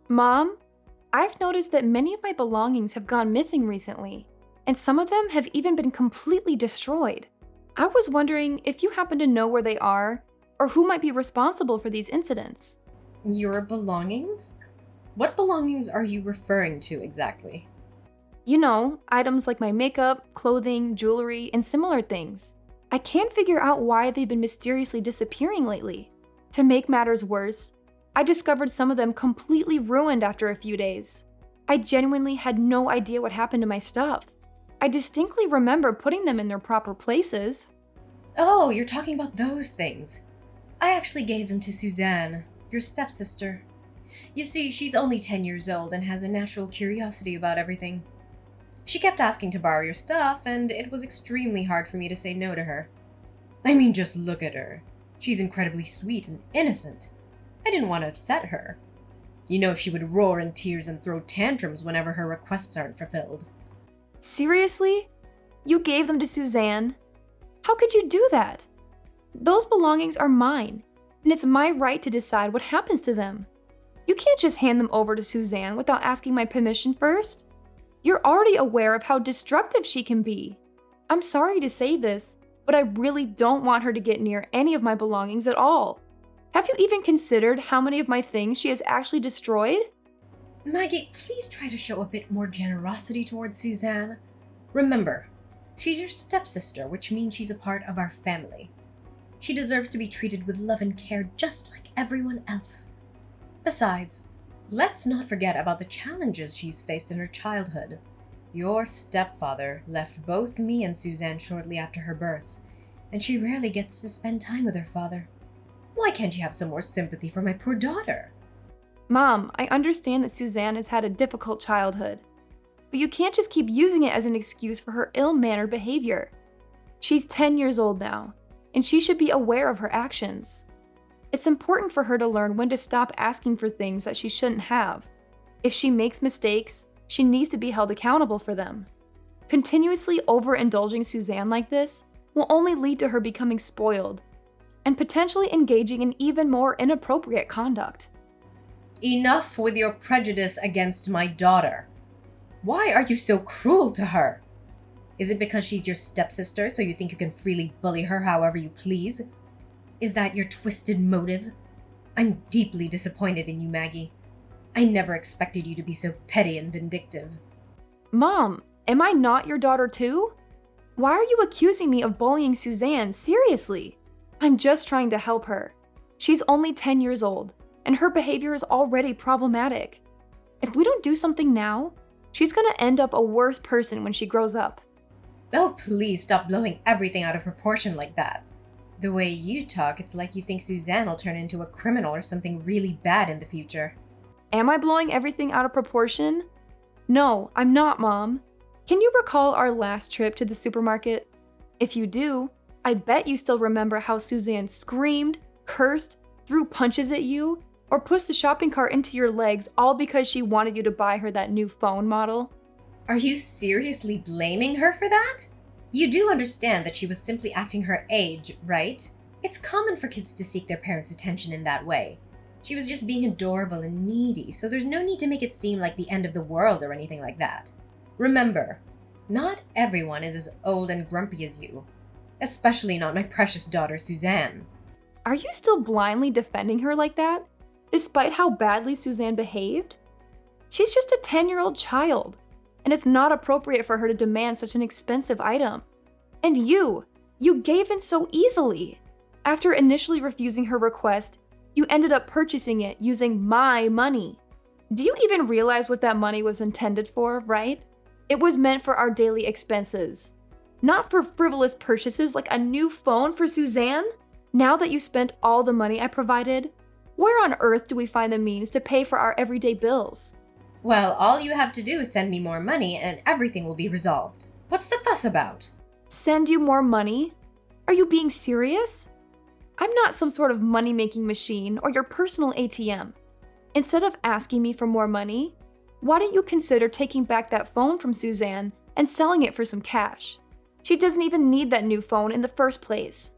Mom, I've noticed that many of my belongings have gone missing recently, and some of them have even been completely destroyed. I was wondering if you happen to know where they are, or who might be responsible for these incidents. Your belongings? What belongings are you referring to exactly? You know, items like my makeup, clothing, jewelry, and similar things. I can't figure out why they've been mysteriously disappearing lately. To make matters worse, I discovered some of them completely ruined after a few days. I genuinely had no idea what happened to my stuff. I distinctly remember putting them in their proper places. Oh, you're talking about those things. I actually gave them to Suzanne, your stepsister. You see, she's only 10 years old and has a natural curiosity about everything. She kept asking to borrow your stuff, and it was extremely hard for me to say no to her. I mean, just look at her. She's incredibly sweet and innocent. I didn't want to upset her. You know, she would roar in tears and throw tantrums whenever her requests aren't fulfilled. Seriously? You gave them to Suzanne? How could you do that? Those belongings are mine, and it's my right to decide what happens to them. You can't just hand them over to Suzanne without asking my permission first. You're already aware of how destructive she can be. I'm sorry to say this, but I really don't want her to get near any of my belongings at all. Have you even considered how many of my things she has actually destroyed? Maggie, please try to show a bit more generosity towards Suzanne. Remember, she's your stepsister, which means she's a part of our family. She deserves to be treated with love and care just like everyone else. Besides, let's not forget about the challenges she's faced in her childhood. Your stepfather left both me and Suzanne shortly after her birth, and she rarely gets to spend time with her father. Why can't you have some more sympathy for my poor daughter? Mom, I understand that Suzanne has had a difficult childhood, but you can't just keep using it as an excuse for her ill-mannered behavior. She's 10 years old now, and she should be aware of her actions. It's important for her to learn when to stop asking for things that she shouldn't have. If she makes mistakes, she needs to be held accountable for them. Continuously overindulging Suzanne like this will only lead to her becoming spoiled and potentially engaging in even more inappropriate conduct. Enough with your prejudice against my daughter. Why are you so cruel to her? Is it because she's your stepsister, so you think you can freely bully her however you please? Is that your twisted motive? I'm deeply disappointed in you, Maggie. I never expected you to be so petty and vindictive. Mom, am I not your daughter too? Why are you accusing me of bullying Suzanne? Seriously? I'm just trying to help her. She's only 10 years old, and her behavior is already problematic. If we don't do something now, she's gonna end up a worse person when she grows up. Oh, please stop blowing everything out of proportion like that. The way you talk, it's like you think Suzanne will turn into a criminal or something really bad in the future. Am I blowing everything out of proportion? No, I'm not, Mom. Can you recall our last trip to the supermarket? If you do, I bet you still remember how Suzanne screamed, cursed, threw punches at you, or pushed the shopping cart into your legs all because she wanted you to buy her that new phone model. Are you seriously blaming her for that? You do understand that she was simply acting her age, right? It's common for kids to seek their parents' attention in that way. She was just being adorable and needy, so there's no need to make it seem like the end of the world or anything like that. Remember, not everyone is as old and grumpy as you. Especially not my precious daughter, Suzanne. Are you still blindly defending her like that, despite how badly Suzanne behaved? She's just a 10-year-old child, and it's not appropriate for her to demand such an expensive item. And you gave in so easily. After initially refusing her request, you ended up purchasing it using my money. Do you even realize what that money was intended for, right? It was meant for our daily expenses. Not for frivolous purchases like a new phone for Suzanne. Now that you spent all the money I provided, where on earth do we find the means to pay for our everyday bills? Well, all you have to do is send me more money and everything will be resolved. What's the fuss about? Send you more money? Are you being serious? I'm not some sort of money-making machine or your personal ATM. Instead of asking me for more money, why don't you consider taking back that phone from Suzanne and selling it for some cash? She doesn't even need that new phone in the first place.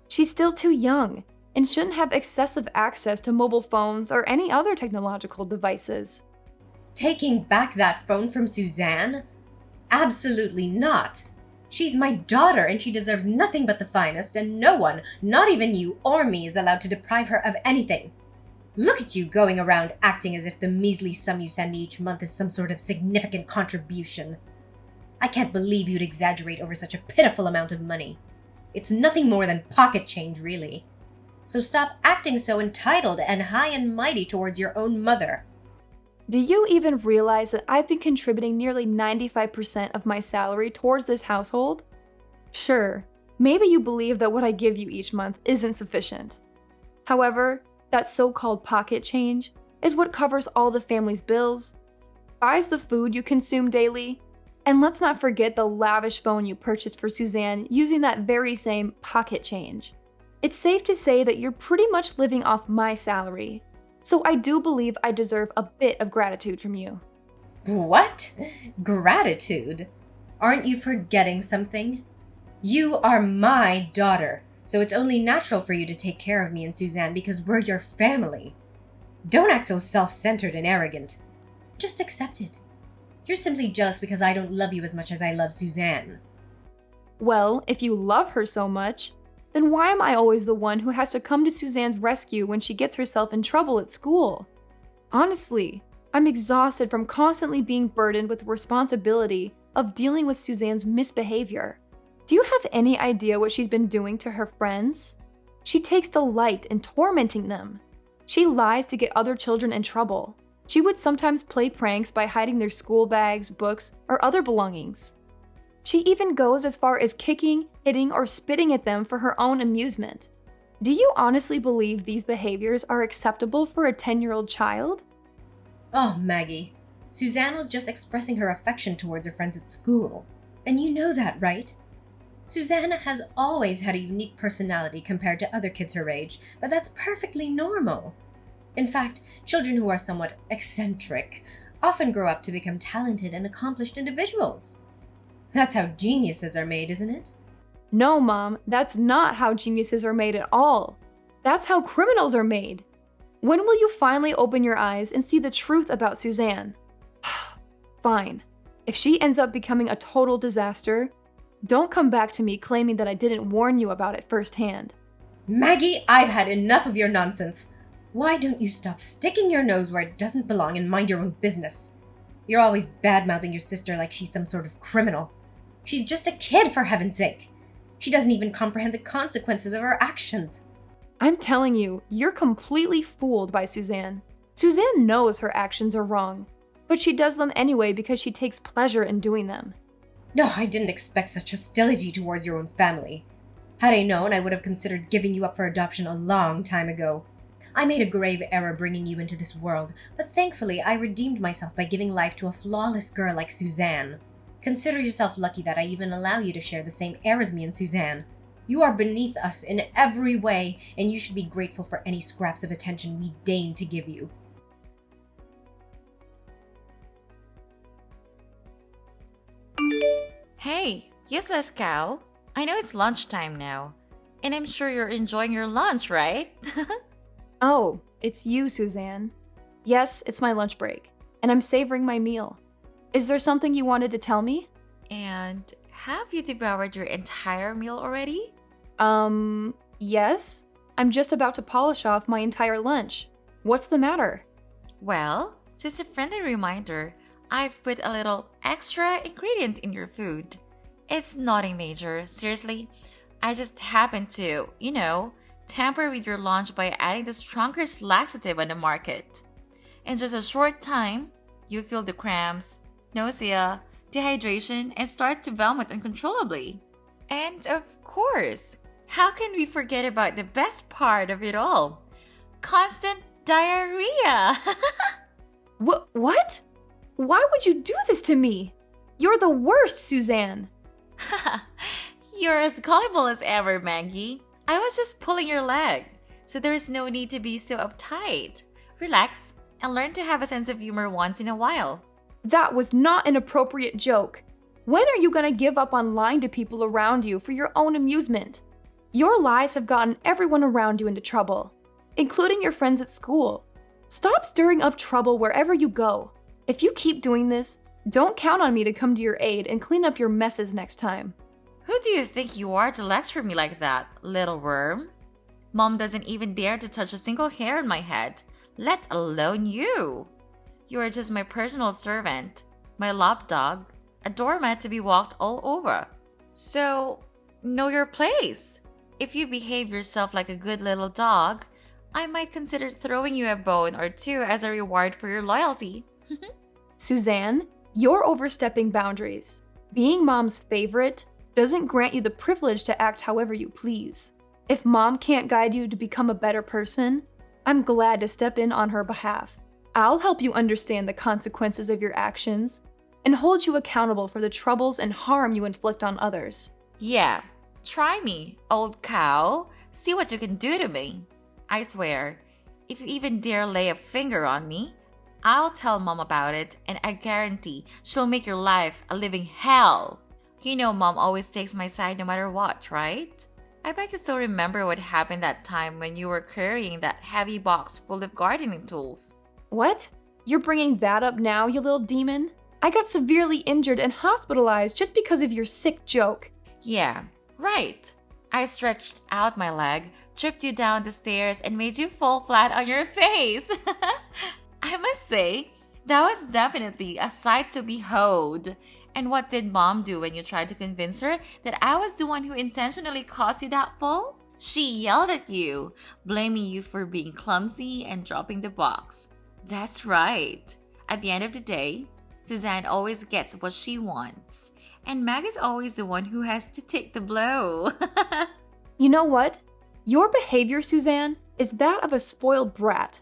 She's still too young, and shouldn't have excessive access to mobile phones or any other technological devices. Taking back that phone from Suzanne? Absolutely not. She's my daughter and she deserves nothing but the finest, and no one, not even you or me, is allowed to deprive her of anything. Look at you going around acting as if the measly sum you send me each month is some sort of significant contribution. I can't believe you'd exaggerate over such a pitiful amount of money. It's nothing more than pocket change, really. So stop acting so entitled and high and mighty towards your own mother. Do you even realize that I've been contributing nearly 95% of my salary towards this household? Sure, maybe you believe that what I give you each month isn't sufficient. However, that so-called pocket change is what covers all the family's bills, buys the food you consume daily, and let's not forget the lavish phone you purchased for Suzanne using that very same pocket change. It's safe to say that you're pretty much living off my salary, so I do believe I deserve a bit of gratitude from you. What? Gratitude? Aren't you forgetting something? You are my daughter, so it's only natural for you to take care of me and Suzanne because we're your family. Don't act so self-centered and arrogant. Just accept it. You're simply jealous because I don't love you as much as I love Suzanne. Well, if you love her so much, then why am I always the one who has to come to Suzanne's rescue when she gets herself in trouble at school? Honestly, I'm exhausted from constantly being burdened with the responsibility of dealing with Suzanne's misbehavior. Do you have any idea what she's been doing to her friends? She takes delight in tormenting them. She lies to get other children in trouble. She would sometimes play pranks by hiding their school bags, books, or other belongings. She even goes as far as kicking, hitting, or spitting at them for her own amusement. Do you honestly believe these behaviors are acceptable for a 10-year-old child? Oh, Maggie, Suzanne was just expressing her affection towards her friends at school. And you know that, right? Suzanne has always had a unique personality compared to other kids her age, but that's perfectly normal. In fact, children who are somewhat eccentric often grow up to become talented and accomplished individuals. That's how geniuses are made, isn't it? No, Mom, that's not how geniuses are made at all. That's how criminals are made. When will you finally open your eyes and see the truth about Suzanne? Fine. If she ends up becoming a total disaster, don't come back to me claiming that I didn't warn you about it firsthand. Maggie, I've had enough of your nonsense. Why don't you stop sticking your nose where it doesn't belong and mind your own business? You're always bad-mouthing your sister like she's some sort of criminal. She's just a kid, for heaven's sake. She doesn't even comprehend the consequences of her actions. I'm telling you, you're completely fooled by Suzanne. Suzanne knows her actions are wrong, but she does them anyway because she takes pleasure in doing them. No, I didn't expect such hostility towards your own family. Had I known, I would have considered giving you up for adoption a long time ago. I made a grave error bringing you into this world, but thankfully I redeemed myself by giving life to a flawless girl like Suzanne. Consider yourself lucky that I even allow you to share the same air as me and Suzanne. You are beneath us in every way, and you should be grateful for any scraps of attention we deign to give you. Hey, useless cow. I know it's lunchtime now, and I'm sure you're enjoying your lunch, right? Oh, it's you, Suzanne. Yes, it's my lunch break, and I'm savoring my meal. Is there something you wanted to tell me? And have you devoured your entire meal already? Yes. I'm just about to polish off my entire lunch. What's the matter? Well, just a friendly reminder, I've put a little extra ingredient in your food. It's nothing major, seriously. I just happened to, tamper with your lunch by adding the strongest laxative on the market. In just a short time, you feel the cramps, nausea, dehydration, and start to vomit uncontrollably. And of course, how can we forget about the best part of it all? Constant diarrhea! What? Why would you do this to me? You're the worst, Suzanne! You're as gullible as ever, Maggie. I was just pulling your leg, so there's no need to be so uptight. Relax and learn to have a sense of humor once in a while. That was not an appropriate joke. When are you gonna give up on lying to people around you for your own amusement? Your lies have gotten everyone around you into trouble, including your friends at school. Stop stirring up trouble wherever you go. If you keep doing this, don't count on me to come to your aid and clean up your messes next time. Who do you think you are to lecture me like that, little worm? Mom doesn't even dare to touch a single hair on my head, let alone you. You are just my personal servant, my lapdog, a doormat to be walked all over. So, know your place. If you behave yourself like a good little dog, I might consider throwing you a bone or two as a reward for your loyalty. Suzanne, you're overstepping boundaries. Being Mom's favorite doesn't grant you the privilege to act however you please. If Mom can't guide you to become a better person, I'm glad to step in on her behalf. I'll help you understand the consequences of your actions and hold you accountable for the troubles and harm you inflict on others. Yeah, try me, old cow. See what you can do to me. I swear, if you even dare lay a finger on me, I'll tell Mom about it, and I guarantee she'll make your life a living hell. You know Mom always takes my side no matter what, right? I bet you still remember what happened that time when you were carrying that heavy box full of gardening tools. What? You're bringing that up now, you little demon? I got severely injured and hospitalized just because of your sick joke. Yeah, right. I stretched out my leg, tripped you down the stairs, and made you fall flat on your face. I must say, that was definitely a sight to behold. And what did Mom do when you tried to convince her that I was the one who intentionally caused you that fall? She yelled at you, blaming you for being clumsy and dropping the box. That's right. At the end of the day, Suzanne always gets what she wants. And Mag is always the one who has to take the blow. You know what? Your behavior, Suzanne, is that of a spoiled brat,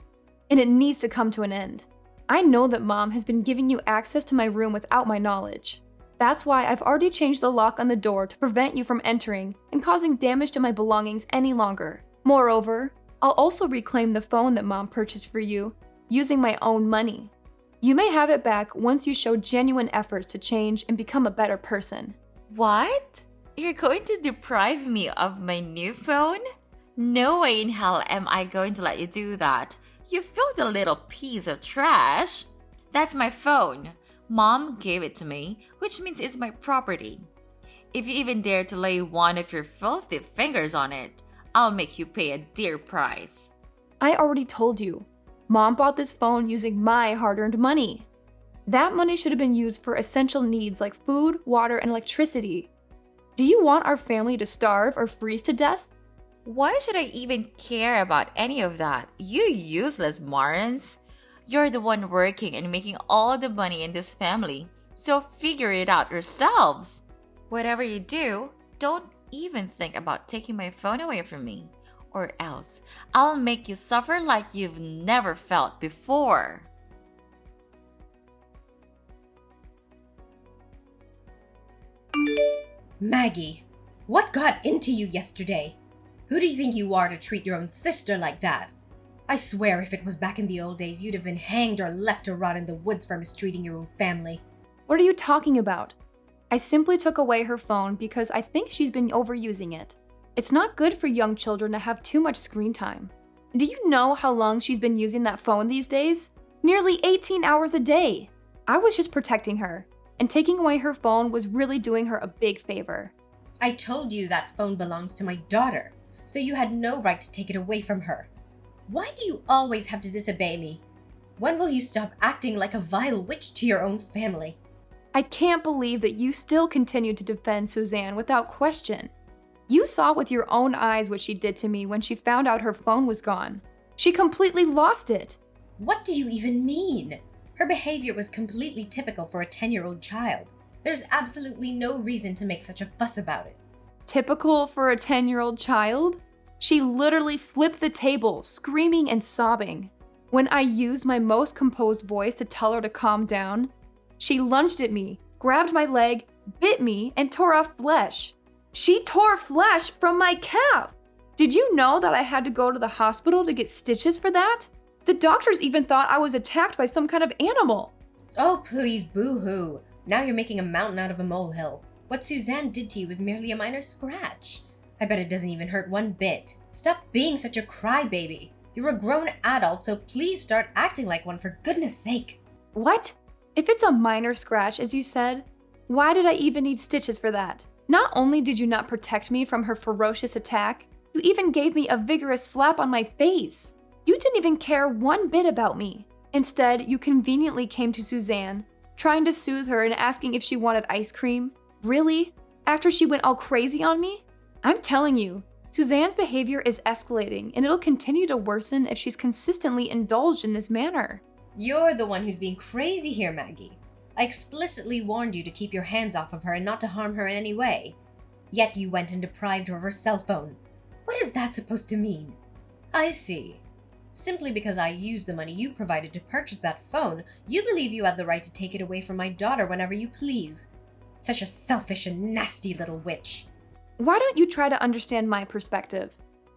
and it needs to come to an end. I know that Mom has been giving you access to my room without my knowledge. That's why I've already changed the lock on the door to prevent you from entering and causing damage to my belongings any longer. Moreover, I'll also reclaim the phone that Mom purchased for you using my own money. You may have it back once you show genuine efforts to change and become a better person. What? You're going to deprive me of my new phone? No way in hell am I going to let you do that. You filthy little piece of trash. That's my phone. Mom gave it to me, which means it's my property. If you even dare to lay one of your filthy fingers on it, I'll make you pay a dear price. I already told you. Mom bought this phone using my hard-earned money. That money should have been used for essential needs like food, water, and electricity. Do you want our family to starve or freeze to death? Why should I even care about any of that? You useless morons. You're the one working and making all the money in this family, so figure it out yourselves. Whatever you do, don't even think about taking my phone away from me, or else I'll make you suffer like you've never felt before. Maggie, what got into you yesterday? Who do you think you are to treat your own sister like that? I swear if it was back in the old days, you'd have been hanged or left to rot in the woods for mistreating your own family. What are you talking about? I simply took away her phone because I think she's been overusing it. It's not good for young children to have too much screen time. Do you know how long she's been using that phone these days? Nearly 18 hours a day. I was just protecting her, and taking away her phone was really doing her a big favor. I told you that phone belongs to my daughter, so you had no right to take it away from her. Why do you always have to disobey me? When will you stop acting like a vile witch to your own family? I can't believe that you still continue to defend Suzanne without question. You saw with your own eyes what she did to me when she found out her phone was gone. She completely lost it. What do you even mean? Her behavior was completely typical for a 10-year-old child. There's absolutely no reason to make such a fuss about it. Typical for a 10-year-old child? She literally flipped the table, screaming and sobbing. When I used my most composed voice to tell her to calm down, she lunged at me, grabbed my leg, bit me, and tore off flesh. She tore flesh from my calf! Did you know that I had to go to the hospital to get stitches for that? The doctors even thought I was attacked by some kind of animal. Oh, please, boo-hoo. Now you're making a mountain out of a molehill. What Suzanne did to you was merely a minor scratch. I bet it doesn't even hurt one bit. Stop being such a crybaby. You're a grown adult, so please start acting like one for goodness sake. What? If it's a minor scratch, as you said, why did I even need stitches for that? Not only did you not protect me from her ferocious attack, you even gave me a vigorous slap on my face. You didn't even care one bit about me. Instead, you conveniently came to Suzanne, trying to soothe her and asking if she wanted ice cream. Really? After she went all crazy on me? I'm telling you, Suzanne's behavior is escalating and it'll continue to worsen if she's consistently indulged in this manner. You're the one who's being crazy here, Maggie. I explicitly warned you to keep your hands off of her and not to harm her in any way. Yet you went and deprived her of her cell phone. What is that supposed to mean? I see. Simply because I used the money you provided to purchase that phone, you believe you have the right to take it away from my daughter whenever you please. Such a selfish and nasty little witch. Why don't you try to understand my perspective?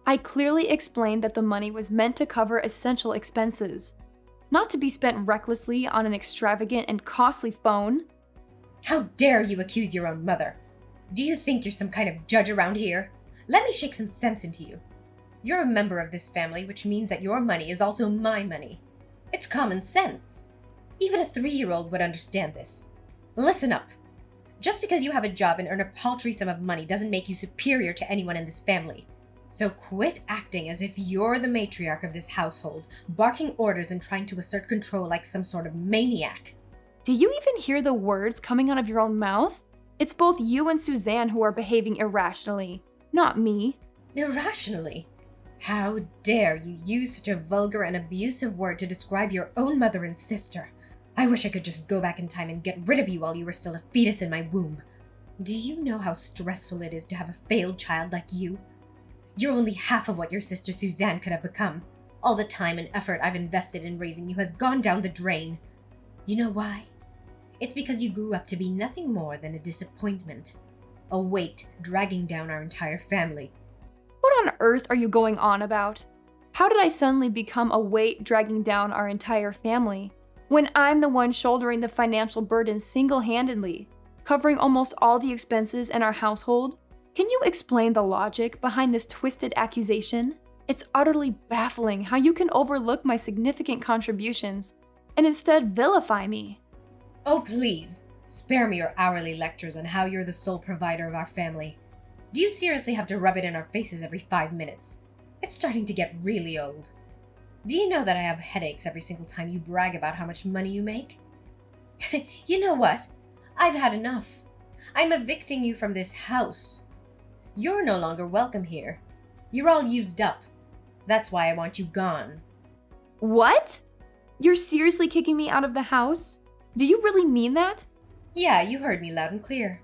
I clearly explained that the money was meant to cover essential expenses, not to be spent recklessly on an extravagant and costly phone. How dare you accuse your own mother? Do you think you're some kind of judge around here? Let me shake some sense into you. You're a member of this family, which means that your money is also my money. It's common sense. Even a 3-year-old would understand this. Listen up. Just because you have a job and earn a paltry sum of money doesn't make you superior to anyone in this family. So quit acting as if you're the matriarch of this household, barking orders and trying to assert control like some sort of maniac. Do you even hear the words coming out of your own mouth? It's both you and Suzanne who are behaving irrationally, not me. Irrationally? How dare you use such a vulgar and abusive word to describe your own mother and sister? I wish I could just go back in time and get rid of you while you were still a fetus in my womb. Do you know how stressful it is to have a failed child like you? You're only half of what your sister Suzanne could have become. All the time and effort I've invested in raising you has gone down the drain. You know why? It's because you grew up to be nothing more than a disappointment. A weight dragging down our entire family. What on earth are you going on about? How did I suddenly become a weight dragging down our entire family, when I'm the one shouldering the financial burden single-handedly, covering almost all the expenses in our household? Can you explain the logic behind this twisted accusation? It's utterly baffling how you can overlook my significant contributions and instead vilify me. Oh, please, spare me your hourly lectures on how you're the sole provider of our family. Do you seriously have to rub it in our faces every 5 minutes? It's starting to get really old. Do you know that I have headaches every single time you brag about how much money you make? You know what? I've had enough. I'm evicting you from this house. You're no longer welcome here. You're all used up. That's why I want you gone. What? You're seriously kicking me out of the house? Do you really mean that? Yeah, you heard me loud and clear.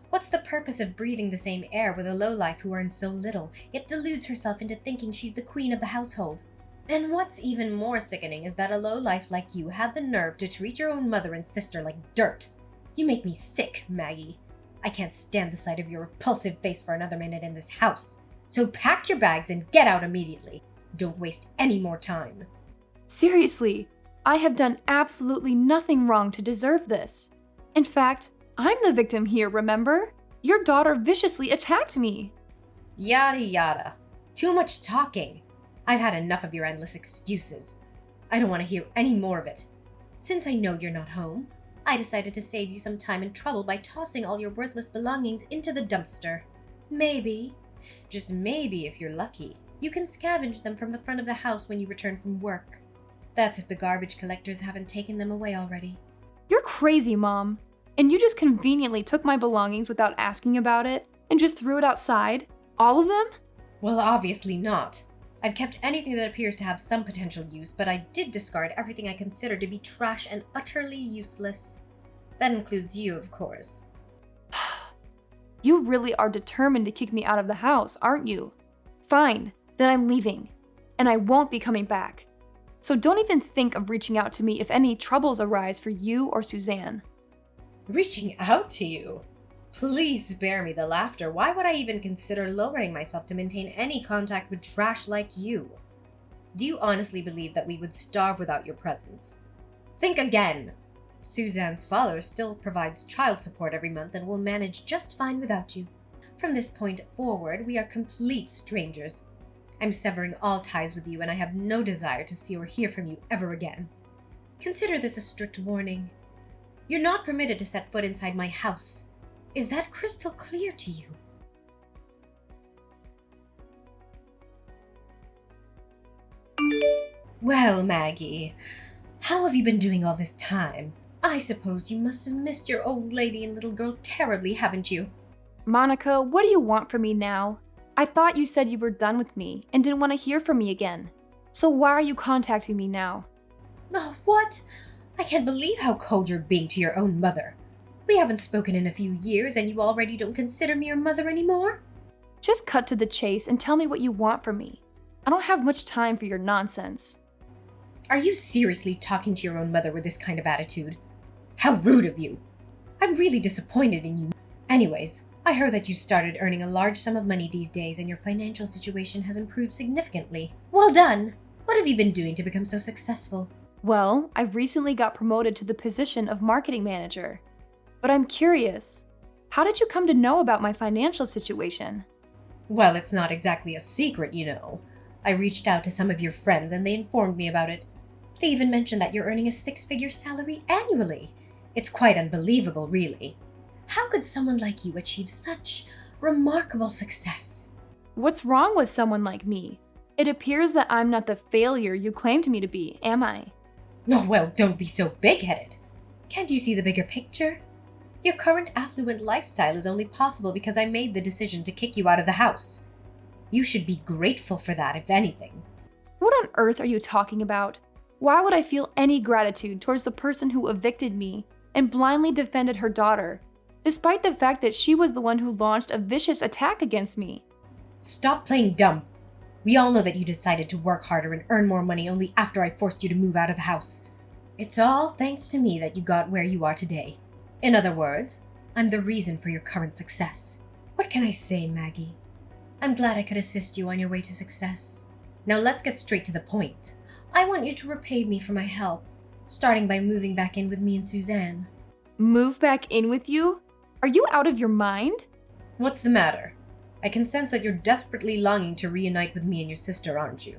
What's the purpose of breathing the same air with a lowlife who earns so little, yet deludes herself into thinking she's the queen of the household? And what's even more sickening is that a lowlife like you had the nerve to treat your own mother and sister like dirt. You make me sick, Maggie. I can't stand the sight of your repulsive face for another minute in this house. So pack your bags and get out immediately. Don't waste any more time. Seriously, I have done absolutely nothing wrong to deserve this. In fact, I'm the victim here, remember? Your daughter viciously attacked me. Yada yada. Too much talking. I've had enough of your endless excuses. I don't want to hear any more of it. Since I know you're not home, I decided to save you some time and trouble by tossing all your worthless belongings into the dumpster. Maybe, just maybe if you're lucky, you can scavenge them from the front of the house when you return from work. That's if the garbage collectors haven't taken them away already. You're crazy, Mom. And you just conveniently took my belongings without asking about it and just threw it outside? All of them? Well, obviously not. I've kept anything that appears to have some potential use, but I did discard everything I considered to be trash and utterly useless. That includes you, of course. You really are determined to kick me out of the house, aren't you? Fine, then I'm leaving, and I won't be coming back. So don't even think of reaching out to me if any troubles arise for you or Suzanne. Reaching out to you? Please spare me the laughter. Why would I even consider lowering myself to maintain any contact with trash like you? Do you honestly believe that we would starve without your presence? Think again. Suzanne's father still provides child support every month and will manage just fine without you. From this point forward, we are complete strangers. I'm severing all ties with you, and I have no desire to see or hear from you ever again. Consider this a strict warning. You're not permitted to set foot inside my house. Is that crystal clear to you? Well, Maggie, how have you been doing all this time? I suppose you must have missed your old lady and little girl terribly, haven't you? Monica, what do you want from me now? I thought you said you were done with me and didn't want to hear from me again. So why are you contacting me now? Oh, what? I can't believe how cold you're being to your own mother. We haven't spoken in a few years and you already don't consider me your mother anymore? Just cut to the chase and tell me what you want from me. I don't have much time for your nonsense. Are you seriously talking to your own mother with this kind of attitude? How rude of you. I'm really disappointed in you. Anyways, I heard that you started earning a large sum of money these days and your financial situation has improved significantly. Well done! What have you been doing to become so successful? Well, I recently got promoted to the position of marketing manager. But I'm curious, how did you come to know about my financial situation? Well, it's not exactly a secret, you know. I reached out to some of your friends and they informed me about it. They even mentioned that you're earning a 6-figure salary annually. It's quite unbelievable, really. How could someone like you achieve such remarkable success? What's wrong with someone like me? It appears that I'm not the failure you claimed me to be, am I? Oh, well, don't be so big-headed. Can't you see the bigger picture? Your current affluent lifestyle is only possible because I made the decision to kick you out of the house. You should be grateful for that, if anything. What on earth are you talking about? Why would I feel any gratitude towards the person who evicted me and blindly defended her daughter, despite the fact that she was the one who launched a vicious attack against me? Stop playing dumb. We all know that you decided to work harder and earn more money only after I forced you to move out of the house. It's all thanks to me that you got where you are today. In other words, I'm the reason for your current success. What can I say, Maggie? I'm glad I could assist you on your way to success. Now let's get straight to the point. I want you to repay me for my help, starting by moving back in with me and Suzanne. Move back in with you? Are you out of your mind? What's the matter? I can sense that you're desperately longing to reunite with me and your sister, aren't you?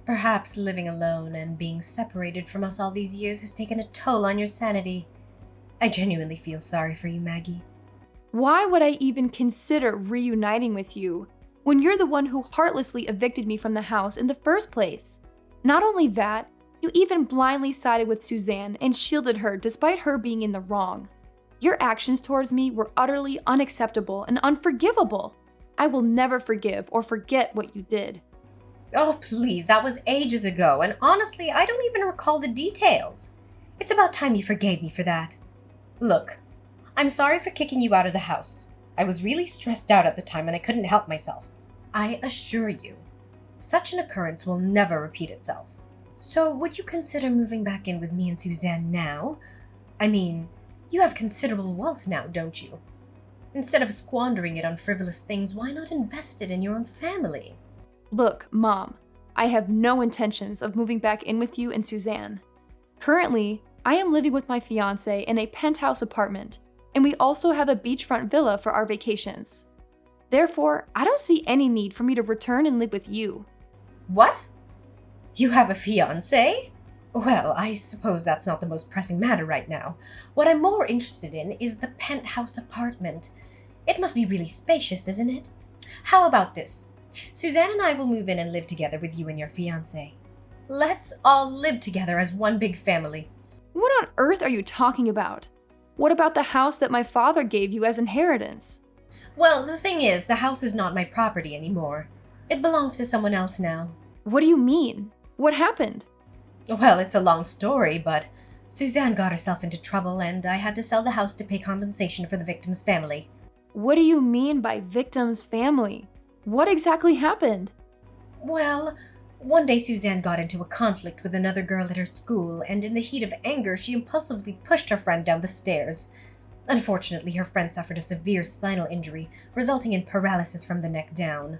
Perhaps living alone and being separated from us all these years has taken a toll on your sanity. I genuinely feel sorry for you, Maggie. Why would I even consider reuniting with you when you're the one who heartlessly evicted me from the house in the first place? Not only that, you even blindly sided with Suzanne and shielded her despite her being in the wrong. Your actions towards me were utterly unacceptable and unforgivable. I will never forgive or forget what you did. Oh, please, that was ages ago, and honestly, I don't even recall the details. It's about time you forgave me for that. Look, I'm sorry for kicking you out of the house. I was really stressed out at the time and I couldn't help myself. I assure you, such an occurrence will never repeat itself. So would you consider moving back in with me and Suzanne now? I mean, you have considerable wealth now, don't you? Instead of squandering it on frivolous things, why not invest it in your own family? Look, Mom, I have no intentions of moving back in with you and Suzanne. Currently, I am living with my fiancé in a penthouse apartment, and we also have a beachfront villa for our vacations. Therefore, I don't see any need for me to return and live with you. What? You have a fiancé? Well, I suppose that's not the most pressing matter right now. What I'm more interested in is the penthouse apartment. It must be really spacious, isn't it? How about this? Suzanne and I will move in and live together with you and your fiancé. Let's all live together as one big family. What on earth are you talking about? What about the house that my father gave you as inheritance? Well, the thing is, the house is not my property anymore. It belongs to someone else now. What do you mean? What happened? Well, it's a long story, but Suzanne got herself into trouble and I had to sell the house to pay compensation for the victim's family. What do you mean by victim's family? What exactly happened? Well, one day Suzanne got into a conflict with another girl at her school, and in the heat of anger, she impulsively pushed her friend down the stairs. Unfortunately, her friend suffered a severe spinal injury, resulting in paralysis from the neck down.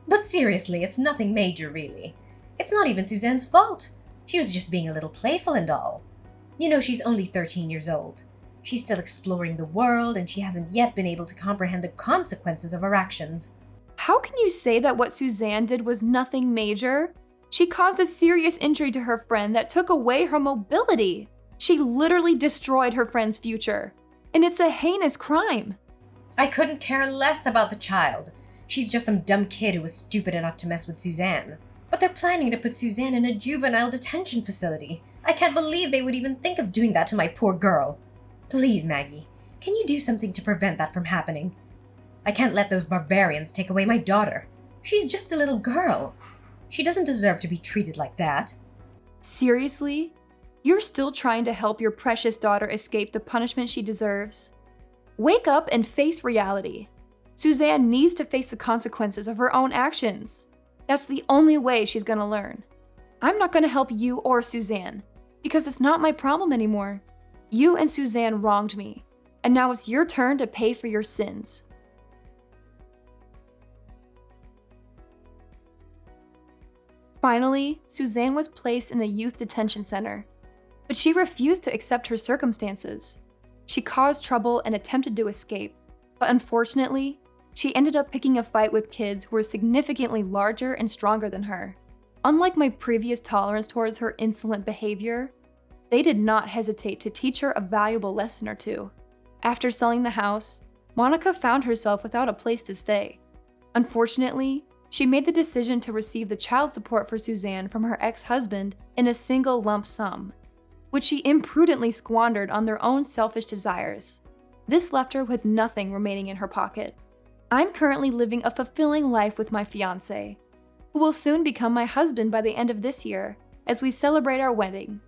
But seriously, it's nothing major, really. It's not even Suzanne's fault. She was just being a little playful and all. You know, she's only 13 years old. She's still exploring the world, and she hasn't yet been able to comprehend the consequences of her actions. How can you say that what Suzanne did was nothing major? She caused a serious injury to her friend that took away her mobility. She literally destroyed her friend's future. And it's a heinous crime. I couldn't care less about the child. She's just some dumb kid who was stupid enough to mess with Suzanne. But they're planning to put Suzanne in a juvenile detention facility. I can't believe they would even think of doing that to my poor girl. Please, Maggie, can you do something to prevent that from happening? I can't let those barbarians take away my daughter. She's just a little girl. She doesn't deserve to be treated like that. Seriously? You're still trying to help your precious daughter escape the punishment she deserves? Wake up and face reality. Suzanne needs to face the consequences of her own actions. That's the only way she's gonna learn. I'm not gonna help you or Suzanne, because it's not my problem anymore. You and Suzanne wronged me, and now it's your turn to pay for your sins. Finally, Suzanne was placed in a youth detention center, but she refused to accept her circumstances. She caused trouble and attempted to escape, but unfortunately, she ended up picking a fight with kids who were significantly larger and stronger than her. Unlike my previous tolerance towards her insolent behavior, they did not hesitate to teach her a valuable lesson or two. After selling the house, Monica found herself without a place to stay. Unfortunately, she made the decision to receive the child support for Suzanne from her ex-husband in a single lump sum, which she imprudently squandered on their own selfish desires. This left her with nothing remaining in her pocket. I'm currently living a fulfilling life with my fiancé, who will soon become my husband by the end of this year as we celebrate our wedding.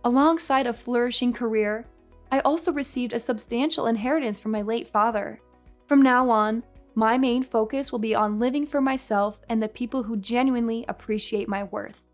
Alongside a flourishing career, I also received a substantial inheritance from my late father. From now on, my main focus will be on living for myself and the people who genuinely appreciate my worth.